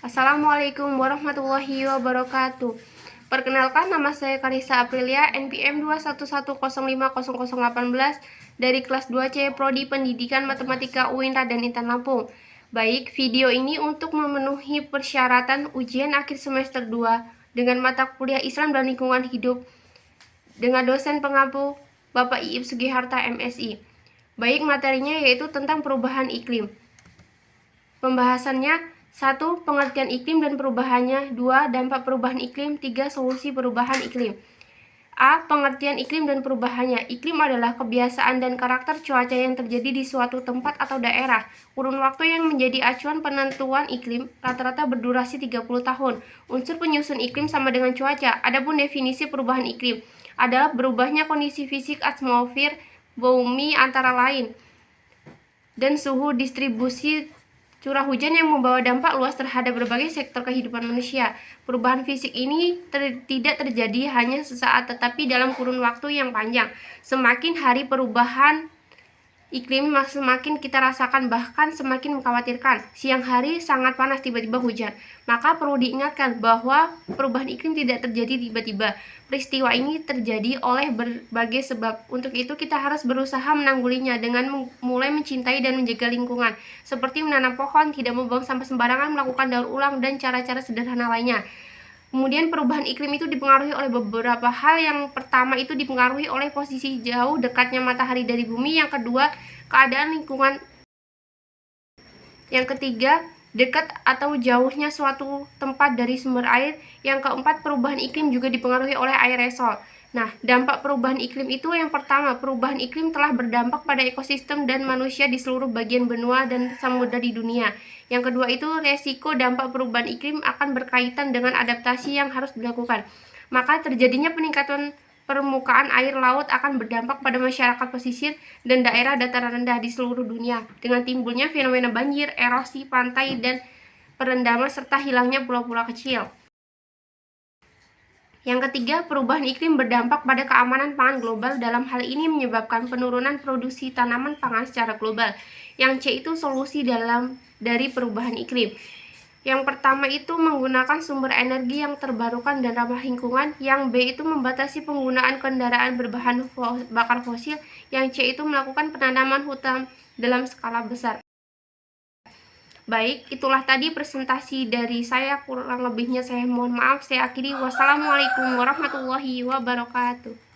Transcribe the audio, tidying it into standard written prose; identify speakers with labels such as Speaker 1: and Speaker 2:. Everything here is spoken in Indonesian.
Speaker 1: Assalamualaikum warahmatullahi wabarakatuh. Perkenalkan, nama saya Karissa Aprilia, NPM 211050018 dari kelas 2C Prodi Pendidikan Matematika UIN Raden Intan Lampung. Baik, video ini untuk memenuhi persyaratan ujian akhir semester 2 dengan mata kuliah Islam dan Lingkungan Hidup dengan dosen pengampu Bapak Iib Sugiharta MSI. Baik, materinya yaitu tentang perubahan iklim. Pembahasannya: 1. Pengertian iklim dan perubahannya. 2. Dampak perubahan iklim. 3. Solusi perubahan iklim. A. Pengertian iklim dan perubahannya. Iklim adalah kebiasaan dan karakter cuaca yang terjadi di suatu tempat atau daerah. Kurun waktu yang menjadi acuan penentuan iklim rata-rata berdurasi 30 tahun. Unsur penyusun iklim sama dengan cuaca. Adapun definisi perubahan iklim adalah berubahnya kondisi fisik atmosfer bumi antara lain dan suhu distribusi curah hujan yang membawa dampak luas terhadap berbagai sektor kehidupan manusia. Perubahan fisik ini tidak terjadi hanya sesaat, tetapi dalam kurun waktu yang panjang. Semakin hari perubahan iklim semakin kita rasakan, bahkan semakin mengkhawatirkan. Siang hari sangat panas, tiba-tiba hujan. Maka perlu diingatkan bahwa perubahan iklim tidak terjadi tiba-tiba. Peristiwa ini terjadi oleh berbagai sebab. Untuk itu kita harus berusaha menanggulinya dengan mulai mencintai dan menjaga lingkungan, seperti menanam pohon, tidak membuang sampah sembarangan, melakukan daur ulang, dan cara-cara sederhana lainnya. Kemudian perubahan iklim itu dipengaruhi oleh beberapa hal. Yang pertama itu dipengaruhi oleh posisi jauh dekatnya matahari dari bumi. Yang kedua, keadaan lingkungan. Yang ketiga, dekat atau jauhnya suatu tempat dari sumber air. Yang keempat, perubahan iklim juga dipengaruhi oleh aerosol. Nah, dampak perubahan iklim itu yang pertama, perubahan iklim telah berdampak pada ekosistem dan manusia di seluruh bagian benua dan samudra di dunia. Yang kedua itu resiko dampak perubahan iklim akan berkaitan dengan adaptasi yang harus dilakukan. Maka terjadinya peningkatan permukaan air laut akan berdampak pada masyarakat pesisir dan daerah dataran rendah di seluruh dunia, dengan timbulnya fenomena banjir, erosi pantai, dan perendaman serta hilangnya pulau-pulau kecil. Yang ketiga, perubahan iklim berdampak pada keamanan pangan global. Dalam hal ini menyebabkan penurunan produksi tanaman pangan secara global. Yang C itu solusi dari perubahan iklim. Yang pertama itu menggunakan sumber energi yang terbarukan dan ramah lingkungan. Yang B itu membatasi penggunaan kendaraan berbahan bakar fosil. Yang C itu melakukan penanaman hutan dalam skala besar. Baik, itulah tadi presentasi dari saya. Kurang lebihnya saya mohon maaf. Saya akhiri. Wassalamualaikum warahmatullahi wabarakatuh.